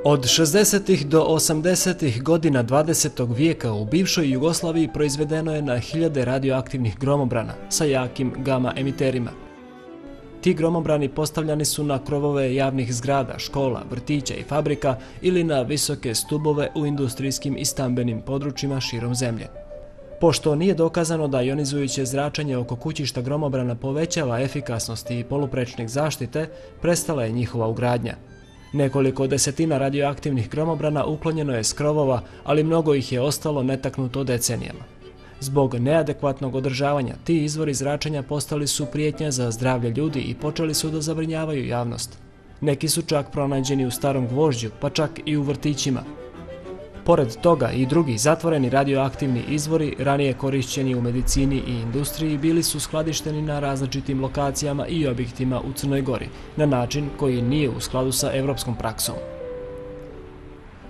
Od 60. do 80. godina 20. vijeka u bivšoj Jugoslaviji proizvedeno je na hiljade radioaktivnih gromobrana sa jakim gama emiterima. Ti gromobrani postavljani su na krovove javnih zgrada, škola, vrtića i fabrika ili na visoke stubove u industrijskim i stambenim područjima širom zemlje. Pošto nije dokazano da ionizujuće zračenje oko kućišta gromobrana povećava efikasnost i poluprečnik zaštite, prestala je njihova ugradnja. Nekoliko desetina radioaktivnih gromobrana uklonjeno je s krovova, ali mnogo ih je ostalo netaknuto decenijama. Zbog neadekvatnog održavanja, ti izvori zračenja postali su prijetnja za zdravlje ljudi i počeli su da zabrinjavaju javnost. Neki su čak pronađeni u starom gvožđu, pa čak i u vrtićima. Pored toga i drugi zatvoreni radioaktivni izvori, ranije korišćeni u medicini i industriji, bili su skladišteni na različitim lokacijama i objektima u Crnoj Gori, na način koji nije u skladu sa evropskom praksom.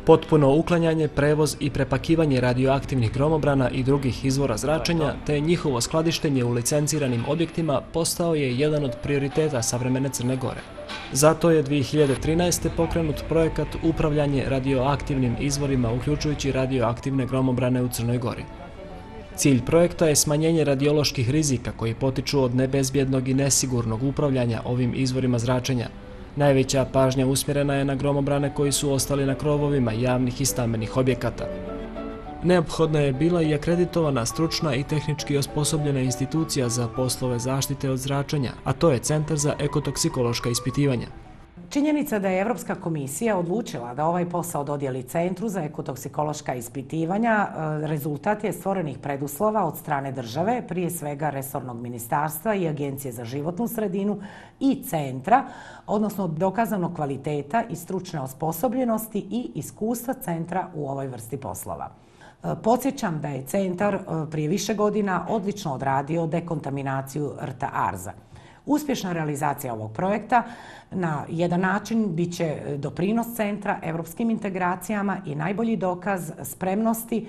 Potpuno uklanjanje, prevoz i prepakivanje radioaktivnih gromobrana i drugih izvora zračenja, te njihovo skladištenje u licenciranim objektima postao je jedan od prioriteta savremene Crne Gore. Zato je 2013. pokrenut projekat upravljanje radioaktivnim izvorima, uključujući radioaktivne gromobrane u Crnoj Gori. Cilj projekta je smanjenje radioloških rizika koji potiču od nebezbjednog i nesigurnog upravljanja ovim izvorima zračenja. Najveća pažnja usmjerena je na gromobrane koji su ostali na krovovima javnih i stambenih objekata. Neophodna je bila i akreditovana stručna i tehnički osposobljena institucija za poslove zaštite od zračenja, a to je Centar za ekotoksikološka ispitivanja. Činjenica da je Evropska komisija odlučila da ovaj posao dodijeli Centru za ekotoksikološka ispitivanja rezultat je stvorenih preduslova od strane države, prije svega resornog ministarstva i Agencije za životnu sredinu i centra, odnosno dokazanog kvaliteta i stručne osposobljenosti i iskustva centra u ovoj vrsti poslova. Podsjećam da je centar prije više godina odlično odradio dekontaminaciju rta Arza. Uspješna realizacija ovog projekta na jedan način bit će doprinos centra evropskim integracijama i najbolji dokaz spremnosti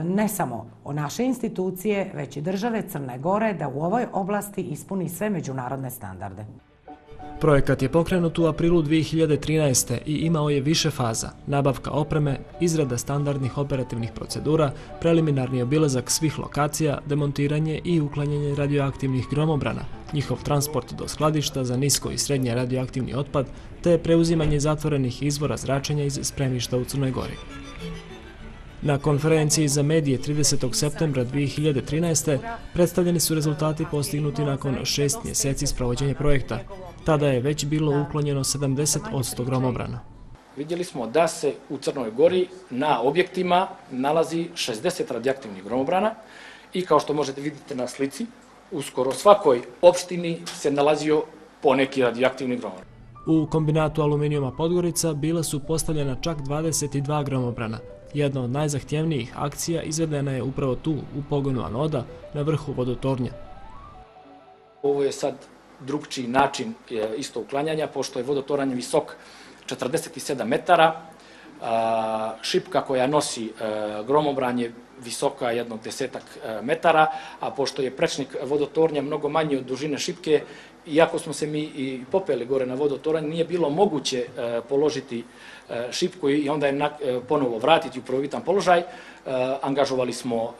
ne samo o naše institucije, već i države Crne Gore da u ovoj oblasti ispuni sve međunarodne standarde. Projekat je pokrenut u aprilu 2013. i imao je više faza: nabavka opreme, izrada standardnih operativnih procedura, preliminarni obilazak svih lokacija, demontiranje i uklanjanje radioaktivnih gromobrana, njihov transport do skladišta za nisko i srednje radioaktivni otpad, te preuzimanje zatvorenih izvora zračenja iz spremišta u Crnoj Gori. Na konferenciji za medije 30. septembra 2013. predstavljeni su rezultati postignuti nakon 6 mjeseci sprovođenja projekta. Tada je već bilo uklonjeno 70% gromobrana. Vidjeli smo da se u Crnoj Gori na objektima nalazi 60 radioaktivnih gromobrana i kao što možete vidjeti na slici, u skoro svakoj opštini se nalazio poneki radioaktivni gromobran. U kombinatu aluminijuma Podgorica bila su postavljena čak 22 gromobrana. Jedna od najzahtjevnijih akcija izvedena je upravo tu, u pogonu anoda, na vrhu vodotornja. Ovo je sad drugčiji način isto uklanjanja, pošto je vodotoranj visok 47 metara, šipka koja nosi gromobran je visoka jednog 10 metara, a pošto je prečnik vodotornja mnogo manji od dužine šipke, iako smo se mi i popeli gore na vodotoranj, nije bilo moguće položiti šipku i onda je ponovo vratiti u prvobitan položaj. Angažovali smo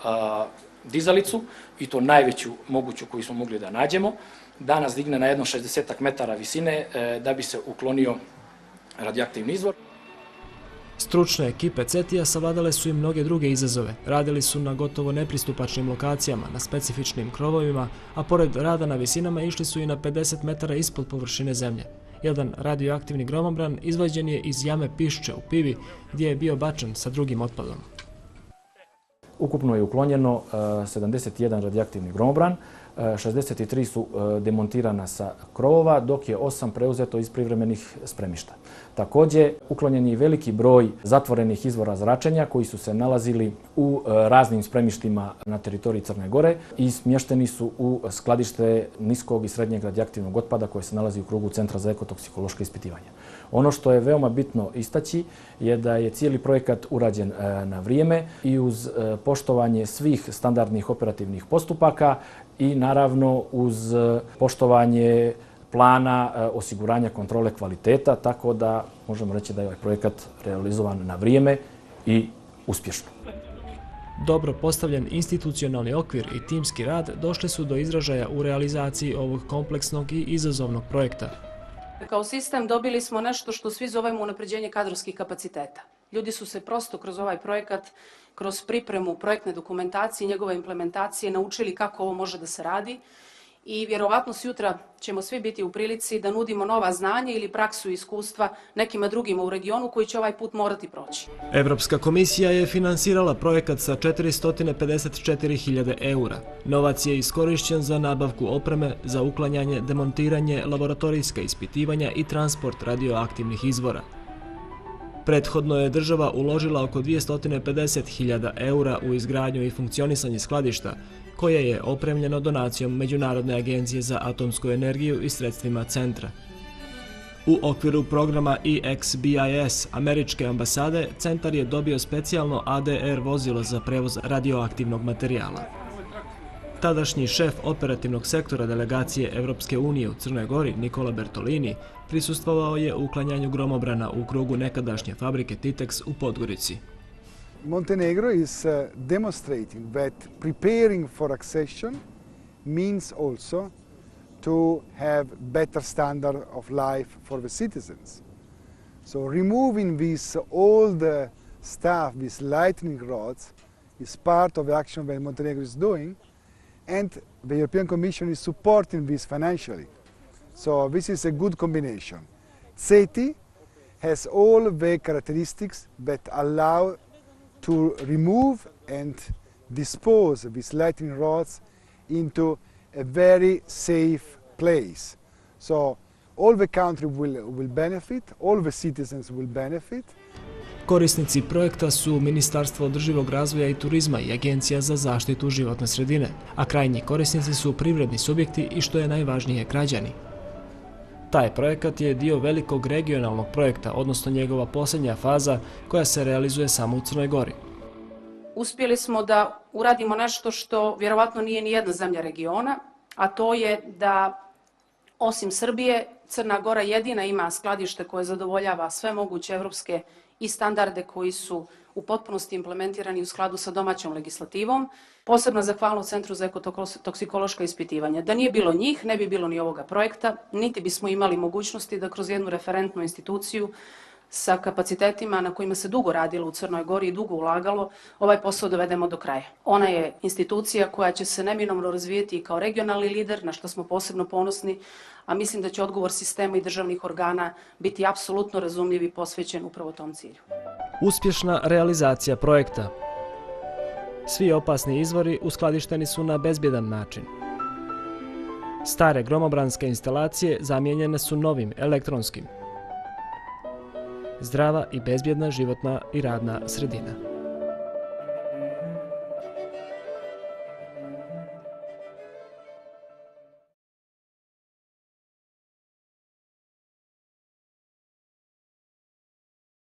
dizalicu i to najveću moguću koju smo mogli da nađemo, da nas digne na jedno 60 metara visine da bi se uklonio radioaktivni izvor. Stručne ekipe CETI-a savladale su i mnoge druge izazove. Radili su na gotovo nepristupačnim lokacijama, na specifičnim krovovima, a pored rada na visinama išli su i na 50 metara ispod površine zemlje. Jedan radioaktivni gromobran izvađen je iz jame Pišče u Pivi, gdje je bio bačen sa drugim otpadom. Ukupno je uklonjeno 71 radioaktivni gromobran, 63 su demontirana sa krovova, dok je 8 preuzeto iz privremenih spremišta. Također, uklonjen je veliki broj zatvorenih izvora zračenja koji su se nalazili u raznim spremištima na teritoriji Crne Gore i smješteni su u skladište niskog i srednjeg radioaktivnog otpada koje se nalazi u krugu Centra za ekotoksikološka ispitivanja. Ono što je veoma bitno istaći je da je cijeli projekat urađen na vrijeme i uz poštovanje svih standardnih operativnih postupaka i naravno uz poštovanje plana osiguranja kontrole kvaliteta, tako da možemo reći da je ovaj projekat realizovan na vrijeme i uspješno. Dobro postavljen institucionalni okvir i timski rad došli su do izražaja u realizaciji ovog kompleksnog i izazovnog projekta. Kao sistem dobili smo nešto što svi zovemo unapređenje kadrovskih kapaciteta. Ljudi su se prosto kroz ovaj projekat, kroz pripremu projektne dokumentacije i njegove implementacije naučili kako ovo može da se radi i vjerovatno sutra ćemo svi biti u prilici da nudimo nova znanja ili praksu i iskustva nekima drugima u regionu koji će ovaj put morati proći. Evropska komisija je finansirala projekat sa 454.000 eura. Novac je iskorišćen za nabavku opreme, za uklanjanje, demontiranje, laboratorijska ispitivanja i transport radioaktivnih izvora. Prethodno je država uložila oko 250.000 eura u izgradnju i funkcionisanje skladišta, koje je opremljeno donacijom Međunarodne agencije za atomsku energiju i sredstvima centra. U okviru programa EXBIS američke ambasade, centar je dobio specijalno ADR vozilo za prevoz radioaktivnog materijala. Tadašnji šef operativnog sektora delegacije Evropske unije u Crnoj Gori, Nikola Bertolini, prisustvovao je uklanjanju gromobrana u krugu nekadašnje fabrike Titex u Podgorici. Montenegro is demonstrating that preparing for accession means also to have better standard of life for the citizens. So removing this old stuff, these lightning rods, is part of the action that Montenegro is doing, and the European Commission is supporting this financially. So this is a good combination. CETI has all the characteristics that allow to remove and dispose these lightning rods into a very safe place. So all the country will benefit, all the citizens will benefit. Korisnici projekta su Ministarstvo održivog razvoja i turizma i Agencija za zaštitu životne sredine, a krajnji korisnici su privredni subjekti i, što je najvažnije, građani. Taj projekat je dio velikog regionalnog projekta, odnosno njegova posljednja faza koja se realizuje samo u Crnoj Gori. Uspjeli smo da uradimo nešto što vjerovatno nije ni jedna zemlja regiona, a to je da osim Srbije, Crna Gora jedina ima skladište koje zadovoljava sve moguće evropske i standarde koji su u potpunosti implementirani u skladu sa domaćom legislativom. Posebna zahvalnost Centru za ekotoksikološka ispitivanja. Da nije bilo njih, ne bi bilo ni ovoga projekta, niti bismo imali mogućnosti da kroz jednu referentnu instituciju sa kapacitetima na kojima se dugo radilo u Crnoj Gori i dugo ulagalo, ovaj posao dovedemo do kraja. Ona je institucija koja će se neminovno razvijeti kao regionalni lider, na što smo posebno ponosni, a mislim da će odgovor sistema i državnih organa biti apsolutno razumljiv i posvećen upravo tom cilju. Uspješna realizacija projekta. Svi opasni izvori uskladišteni su na bezbjedan način. Stare gromobranske instalacije zamijenjene su novim elektronskim. Zdrava i bezbjedna životna i radna sredina.